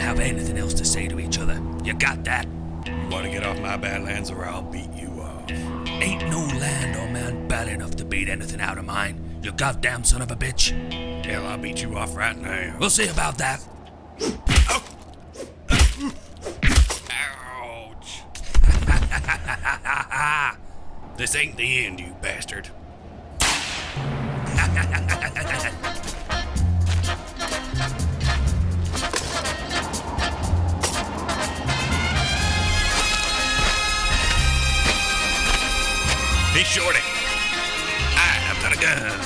have anything else to say to each other. You got that? You want to get off my badlands or I'll beat you off. Ain't no land or man bad enough to beat anything out of mine. You goddamn son of a bitch. Hell, I'll beat you off right now. We'll see about that. Ouch. This ain't the end, you bastard. Hey, Shorty. I've got a gun.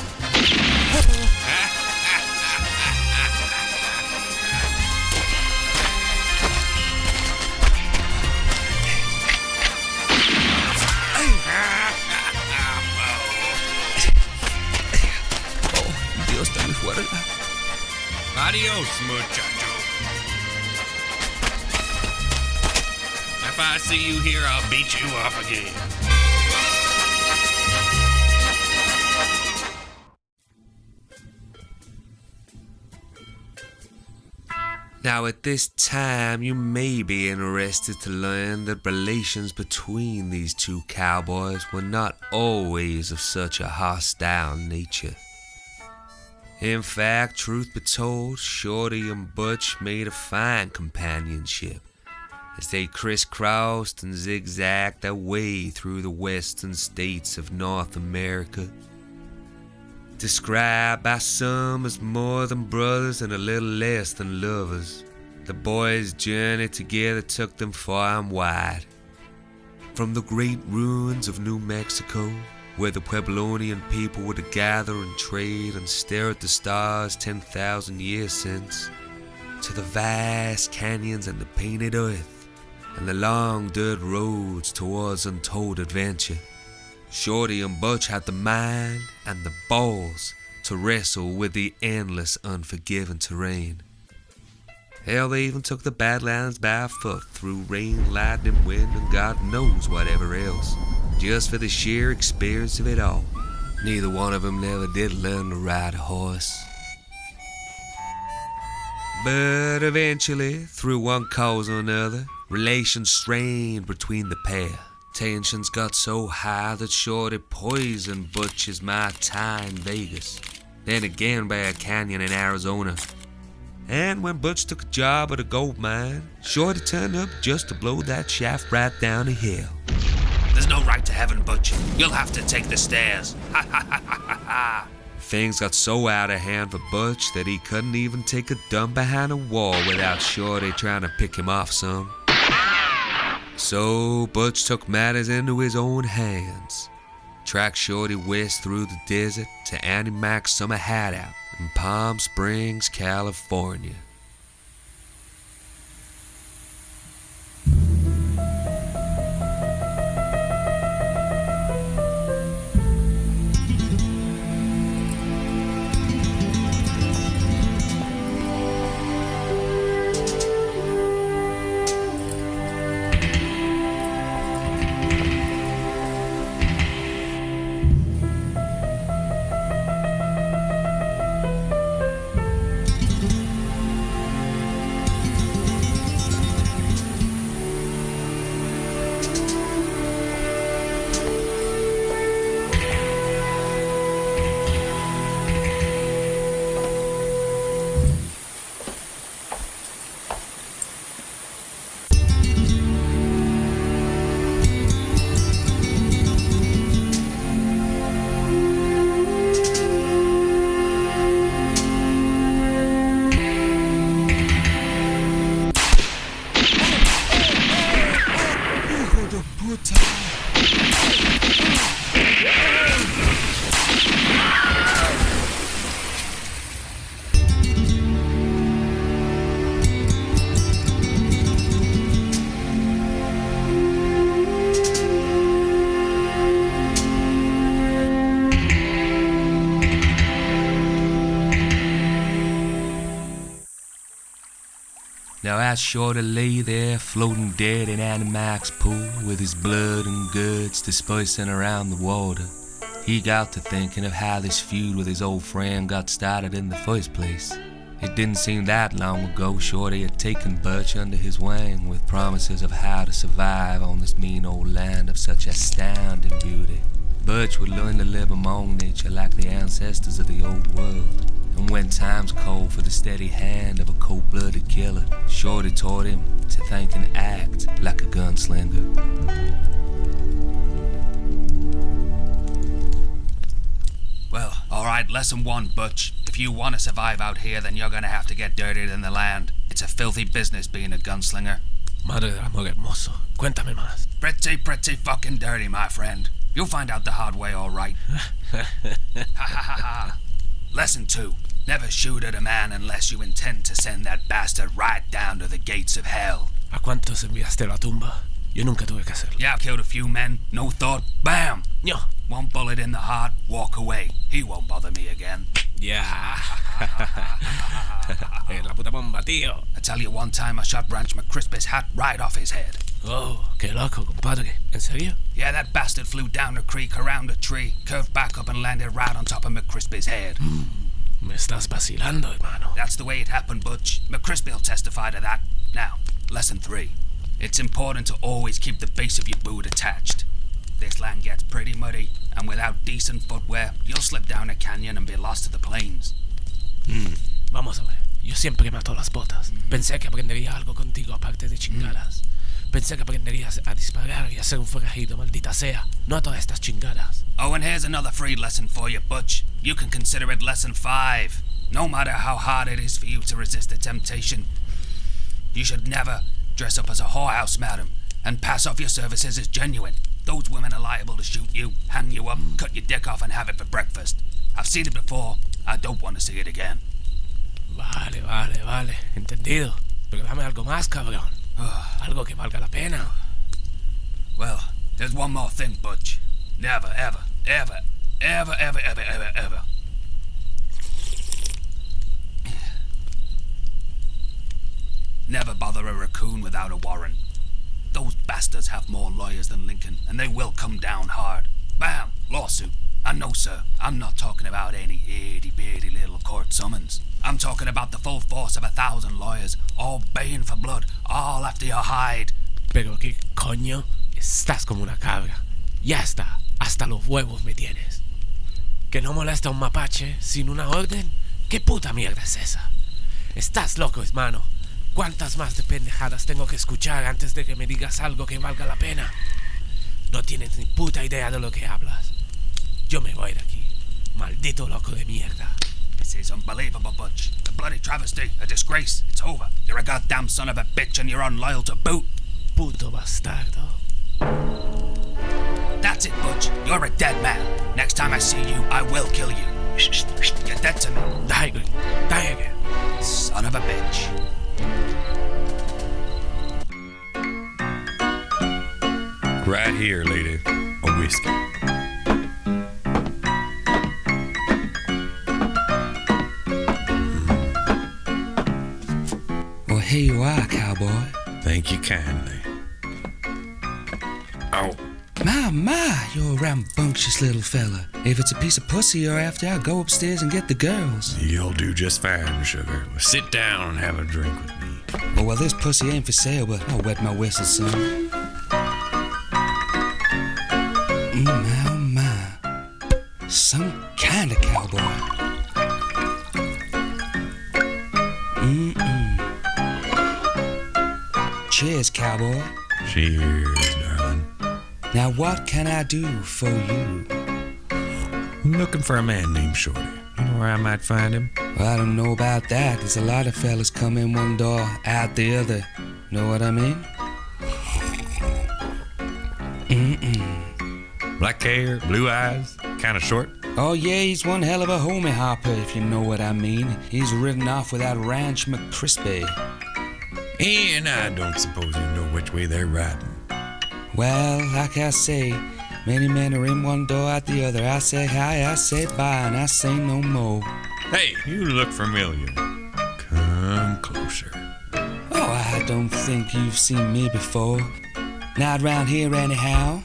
Dios está muy fuerte. Adios, muchacho. If I see you here, I'll beat you off again. Now at this time you may be interested to learn that relations between these two cowboys were not always of such a hostile nature. In fact, truth be told, Shorty and Butch made a fine companionship as they crisscrossed and zigzagged their way through the western states of North America. Described by some as more than brothers and a little less than lovers, the boys' journey together took them far and wide. From the great ruins of New Mexico, where the Pueblonian people were to gather and trade and stare at the stars 10,000 years since, to the vast canyons and the painted earth, and the long dirt roads towards untold adventure, Shorty and Butch had the mind and the balls to wrestle with the endless, unforgiving terrain. Hell, they even took the Badlands by foot through rain, lightning, wind, and God knows whatever else, just for the sheer experience of it all. Neither one of them never did learn to ride a horse. But eventually, through one cause or another, relations strained between the pair. Tensions got so high that Shorty poisoned Butch's Mai Tai in Vegas, then again by a canyon in Arizona. And when Butch took a job at a gold mine, Shorty turned up just to blow that shaft right down the hill. There's no right to heaven, Butch. You'll have to take the stairs. Ha ha ha ha ha. Things got so out of hand for Butch that he couldn't even take a dump behind a wall without Shorty trying to pick him off some. So Butch took matters into his own hands, tracked Shorty west through the desert to Annie Mac's summer hideout in Palm Springs, California. Now as Shorty lay there floating dead in Annie Mac's pool with his blood and guts dispersing around the water, he got to thinking of how this feud with his old friend got started in the first place. It didn't seem that long ago Shorty had taken Birch under his wing with promises of how to survive on this mean old land of such astounding beauty. Birch would learn to live among nature like the ancestors of the old world. And when times called for the steady hand of a cold-blooded killer, Shorty taught him to think and act like a gunslinger. Well, alright, lesson 1, Butch. If you want to survive out here, then you're gonna have to get dirtier than the land. It's a filthy business being a gunslinger. Madre del amor hermoso, cuéntame más. Pretty fucking dirty, my friend. You'll find out the hard way, alright. Ha ha ha ha. Lesson 2. Never shoot at a man unless you intend to send that bastard right down to the gates of hell. ¿A cuántos enviaste a la tumba? Yo nunca tuve que hacerlo. Yeah, I've killed a few men, no thought, bam! No. One bullet in the heart, walk away. He won't bother me again. Ya. La puta bomba, tío. I tell you, one time I shot Branch McCrispy's hat right off his head. Oh, qué loco, compadre. ¿En serio? Yeah, that bastard flew down the creek, around a tree, curved back up and landed right on top of McCrispy's head. Me estás vacilando, hermano. That's the way it happened, Butch. McCrispy'll testify to that. Now, lesson 3. It's important to always keep the base of your boot attached. This land gets pretty muddy, and without decent footwear, you'll slip down a canyon and be lost to the plains. Vamos a ver. Yo siempre mato las botas. Pensé que aprendería algo contigo aparte de chingadas. Pensé que aprenderías a disparar y a ser un forajido, maldita sea. No a todas estas chingadas. Oh, and here's another free lesson for you, Butch. You can consider it lesson 5. No matter how hard it is for you to resist the temptation, you should never dress up as a whorehouse, madam, and pass off your services as genuine. Those women are liable to shoot you, hang you up, cut your dick off and have it for breakfast. I've seen it before. I don't want to see it again. Vale. Entendido. Pero dame algo más, cabrón. Algo que valga la pena. Well, there's one more thing, Butch. Never, ever never bother a raccoon without a warrant. Those bastards have more lawyers than Lincoln, and they will come down hard. Bam! Lawsuit. And no, sir, I'm not talking about any itty-bitty little court summons. I'm talking about the full force of 1,000 lawyers, all baying for blood, all after your hide. Pero qué coño, estás como una cabra. Ya está, hasta los huevos me tienes. ¿Que no molesta un mapache sin una orden? ¿Qué puta mierda es esa? Estás loco, hermano. ¿Cuántas más de pendejadas tengo que escuchar antes de que me digas algo que valga la pena? No tienes ni puta idea de lo que hablas. Yo me voy de aquí, maldito loco de mierda. This is unbelievable, Butch. A bloody travesty, a disgrace. It's over. You're a goddamn son of a bitch and you're unloyal to boot. Puto bastardo. That's it, Butch. You're a dead man. Next time I see you, I will kill you. You're dead to me. Die again. Son of a bitch. Right here, lady. A whiskey. Well, here you are, cowboy. Thank you kindly. Oh, My, you're a rambunctious little fella. If it's a piece of pussy you're after, I'll go upstairs and get the girls. you'll do just fine, sugar. Well, sit down and have a drink with me. Oh, well, this pussy ain't for sale, but I'll wet my whistle, son. Oh, my. Some kind of cowboy. Cheers, cowboy. Cheers, darling. Now, what can I do for you? I'm looking for a man named Shorty. You know where I might find him? Well, I don't know about that. There's a lot of fellas come in one door, out the other. Know what I mean? Black hair, blue eyes, kind of short. Oh, yeah, he's one hell of a homie hopper, if you know what I mean. He's ridden off with that Ranch McCrispy. And I don't suppose you know which way they're riding. Well, like I say, many men are in one door, out the other. I say hi, I say bye, and I say no more. Hey, you look familiar. Come closer. Oh, I don't think you've seen me before. Not round here anyhow.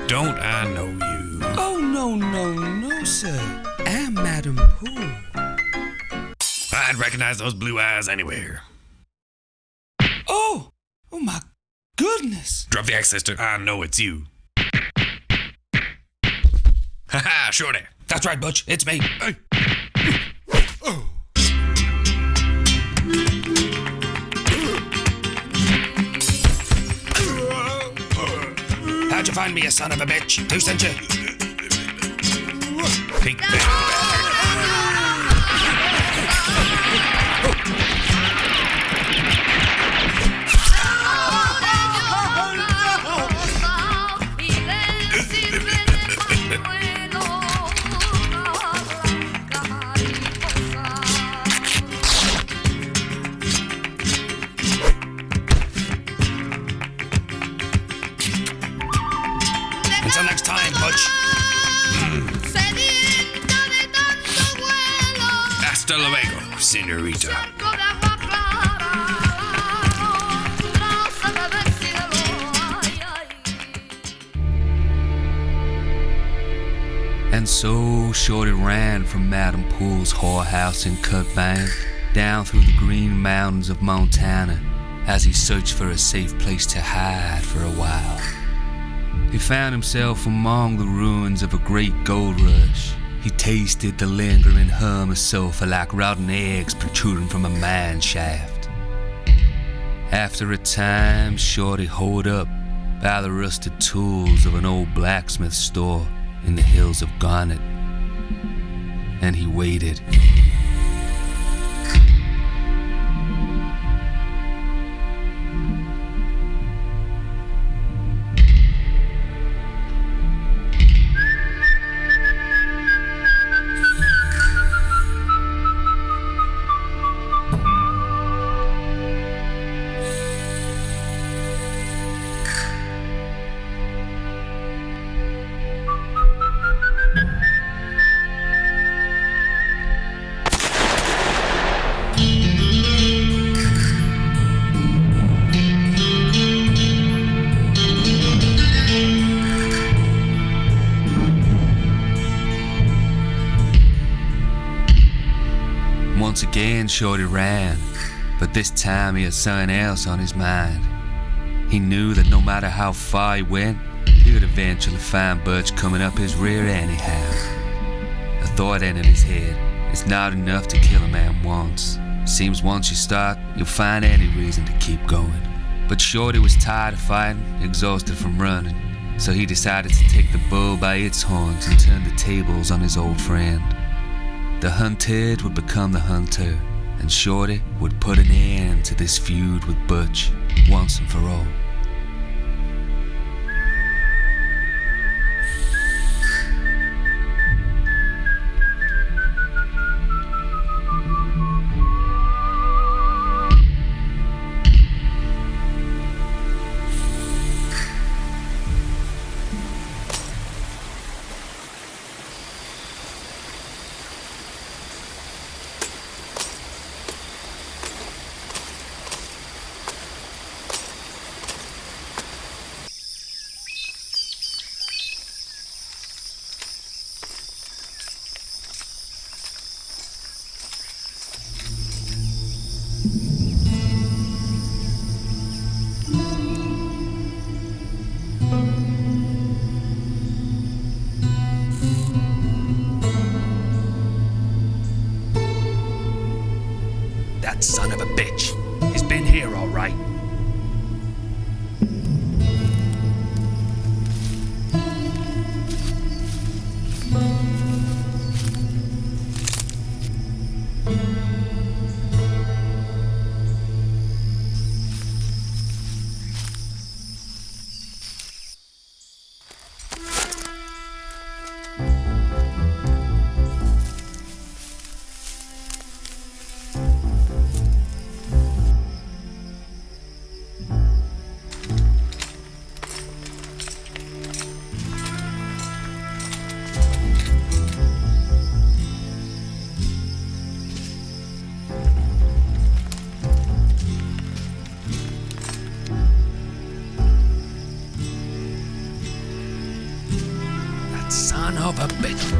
Don't I know you? Oh, no, sir. I'm Madam Poole. I I'd recognize those blue eyes anywhere. Oh my goodness. Drop the axe, sister. I know it's you. Haha, Shorty. That's right, Butch. It's me. Hey. How'd you find me, you son of a bitch? Who sent you? Pink bastard. Until next time, Butch. Hasta luego, senorita. And so Shorty ran from Madam Poole's whorehouse in Kirkbank down through the green mountains of Montana as he searched for a safe place to hide for a while. He found himself among the ruins of a great gold rush. He tasted the lingering hum of sulfur like rotten eggs protruding from a mine shaft. After a time, Shorty holed up by the rusted tools of an old blacksmith store in the hills of Garnet, and he waited. Once again, Shorty ran, but this time he had something else on his mind. He knew that no matter how far he went, he would eventually find Butch coming up his rear anyhow. A thought entered his head. It's not enough to kill a man once. Seems once you start, you'll find any reason to keep going. But Shorty was tired of fighting, exhausted from running, so he decided to take the bull by its horns and turn the tables on his old friend. The hunted would become the hunter, and Shorty would put an end to this feud with Butch once and for all. That son of a bitch. He's been here all right. Son of a bitch.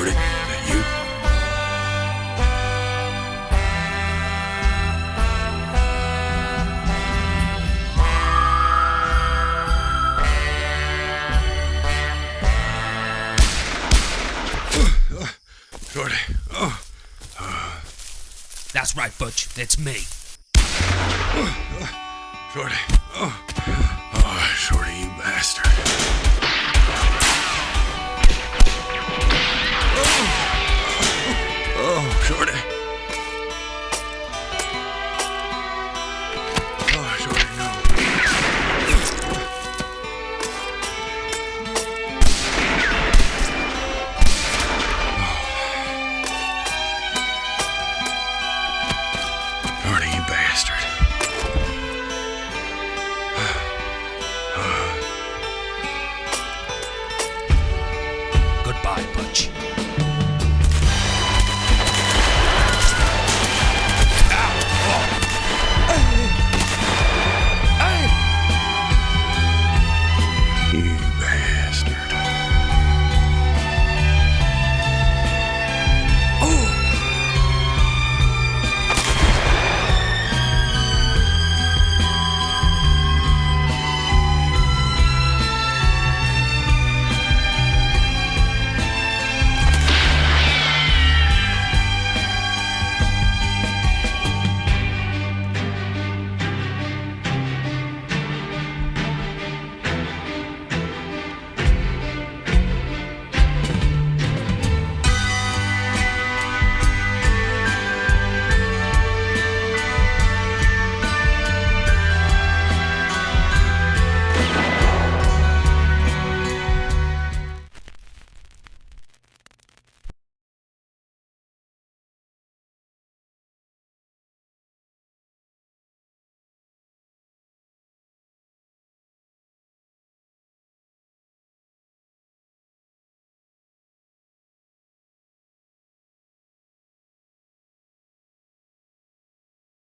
Shorty, that you? Shorty, oh. That's right, Butch. It's me. Shorty, oh. Oh, Shorty, you bastard.